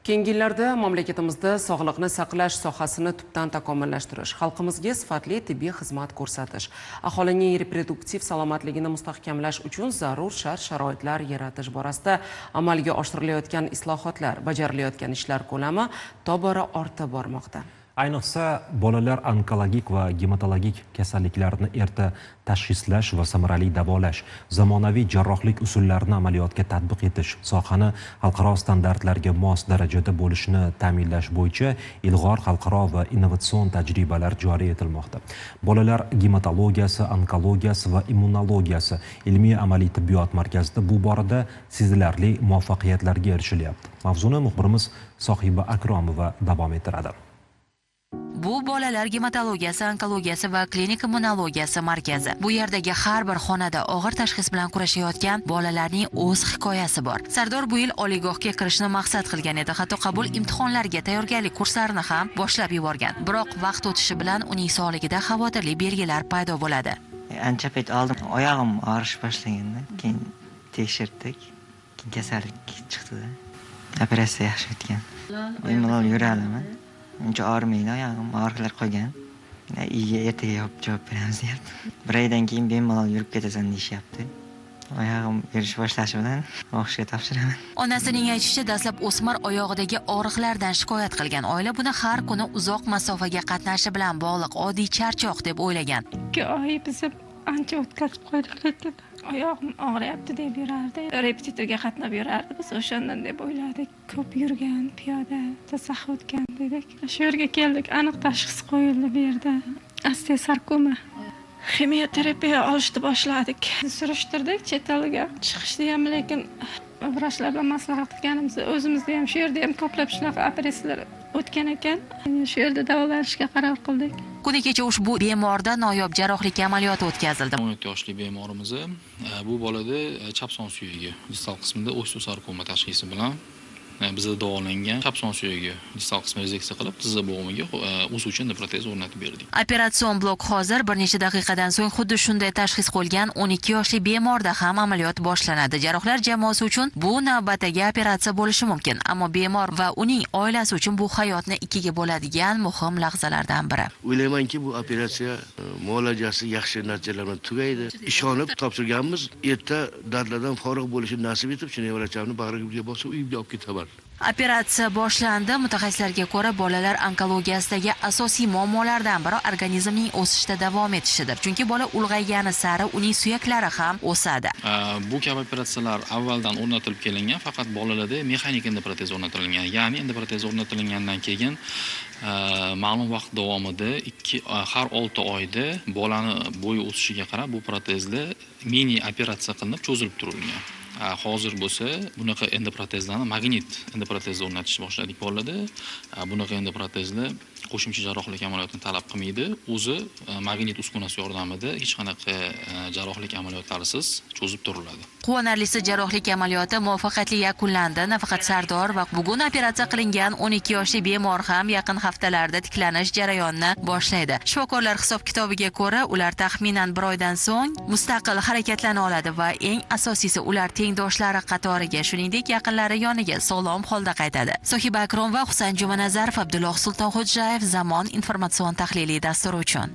Keyingi yillarda mamlakatimizda sog'liqni saqlash sohasini tubdan takomillashtirish, xalqimizga sifatli tibbiy xizmat ko'rsatish, aholining reproduktiv salomatligini mustahkamlash uchun zarur shart-sharoitlar yaratish borasida amalga oshirilayotgan islohotlar, bajarilayotgan ishlar ko'lami tobora ortib bormoqda. Ayniqsa, bolalar onkologik va gematologik kasalliklarni erta tashxislash va samarali davolash, zamonaviy jarrohlik usullarini amaliyotga tatbiq etish, sohani xalqaro standartlarga mos darajada bo'lishini ta'minlash bo'yicha ilg'or xalqaro va innovatsion tajribalar joriy etilmoqda. Bolalar gematologiyasi, onkologiyasi va immunologiyasi ilmiy amaliy tibbiyot markazida bu borada sezilarli muvaffaqiyatlarga erishilyapti. Mavzuni muxbirimiz Sohiba Akromova davom ettiradi. Bu bolalar gematologiyasi, onkologiyasi va klinik immunologiyasi markazi. Bu yerdagi har bir xonada og'ir tashxis bilan kurashayotgan bolalarning o'z hikoyasi bor. Sardor bu yil oliygohga kirishni maqsad qilgan edi. Hatto qabul imtihonlariga tayyorgarlik kurslarini ham boshlab yuborgan. Biroq vaqt o'tishi bilan uning sog'ligida xavotirli belgilar paydo bo'ladi. Ancha payt oldin oyog'im og'rish boshlaganda, keyin tekshirdik. Keyin kasallik chiqdi. Operatsiya yaxshi o'tgan. Bemalol yura olaman. Uncha og'rimaydi, oyog'im og'riqlar qo'ygan. Ertaga javob beramiz deyapti. Bir oydan keyin bemalol yurib ketasan deyishyapti. Oyog'im yurish boshlashi bilan o'qishga topshiraman. Onasining aytishicha, dastlab o'smir oyog'idagi og'riqlardan shikoyat qilgan. Oila buni har kuni uzoq masofaga qatnashi bilan bog'liq oddiy charchoq deb o'ylagan. 2 oy biz ancha o'tkazib qo'ydik, lekin oyog'im og'riyapti deb yurardi. Repetitorga qatnab yurardi. Biz o'shandan deb o'yladik. Ko'p yurgan, piyoda, tasax o'tgan dedik. Shu yerga keldik, aniq tashxis qo'yildi bu yerda. Osteosarkoma. Ximioterapiya olishni boshladik. Surishtirdik, chet elga chiqishni ham, lekin vrachlar bilan maslahat qilganimizda o'zimizda ham shu yerda ham ko'plab shunaqa operatsiyalar o'tgan ekan. Shu yerda davolanishga qaror qildik. Kuni kecha ushbu bemorda noyob jarrohlik amaliyoti o'tkazildi. 17 yoshli bemorimiz bu bolada chap son suyagi distal qismida osteosarkoma tashxisi bilan bizda davolangan chap son suyagi distal qismi rezeksiya qilib, tizza bo'g'imiga o'suvchi protez o'rnatib berdik. Operatsion blok hozir bir necha daqiqadan so'ng xuddi shunday tashxis qo'yilgan 12 yoshli bemorda ham amaliyot boshlanadi. Jarrohlar jamoasi uchun bu navbatdagi operatsiya bo'lishi mumkin, ammo bemor va uning oilasi uchun bu hayotni ikkiga bo'ladigan muhim lahzalardan biri. O'ylaymanki, bu operatsiya muolajasi yaxshi natijalar bilan tugaydi. Ishonib topshirganmiz, erta dardlardan forig' bo'lishini nasib etib, shuni nevarachamni bag'riga bosib uyga olib ketaman. Operatsiya boshlandi. Mutaxassislarga ko'ra, bolalar onkologiyasidagi asosiy muammolardan biri organizmning o'sishda davom etishidir. Chunki bola ulg'aygani sari uning suyaklari ham o'sadi. Bu kabi operatsiyalar avvaldan o'rnatilib kelingan, faqat bolalarda mexanik endoprotez o'rnatilgan. Ya'ni endoprotez o'rnatilgandan keyin ma'lum vaqt davomida har 6 oyda bolani bo'yi o'sishiga qarab bu protezlar mini operatsiya qilinib cho'zilib turilgan. Hozir bo'lsa bunaqa endoprotezlarni magnit endoprotezda o'rnatish boshladik bolalarda. Bunaqa endoprotezlar qo'shimcha jarrohlik amaliyotini talab qilmaydi. O'zi magnit uskunasi yordamida hech qanaqa jarrohlik amaliyotlarisiz cho'zib turiladi. Quvonarlisi, jarrohlik amaliyoti muvaffaqiyatli yakunlandi. Nafaqat Sardor va bugun operatsiya qilingan 12 yoshli bemor ham yaqin haftalarda tiklanish jarayonini boshlaydi. Shifokorlar hisob-kitobiga ko'ra, ular taxminan 1 oydan so'ng mustaqil harakatlana oladi va eng asosiysi ular tengdoshlari qatoriga, shuningdek yaqinlari yoniga sog'lom holda qaytadi. Sohiba Akrom va Husan Jumanazarov, Abdulloh Sultonxo'jayev, Zamon informatsion tahliliy dasturi uchun.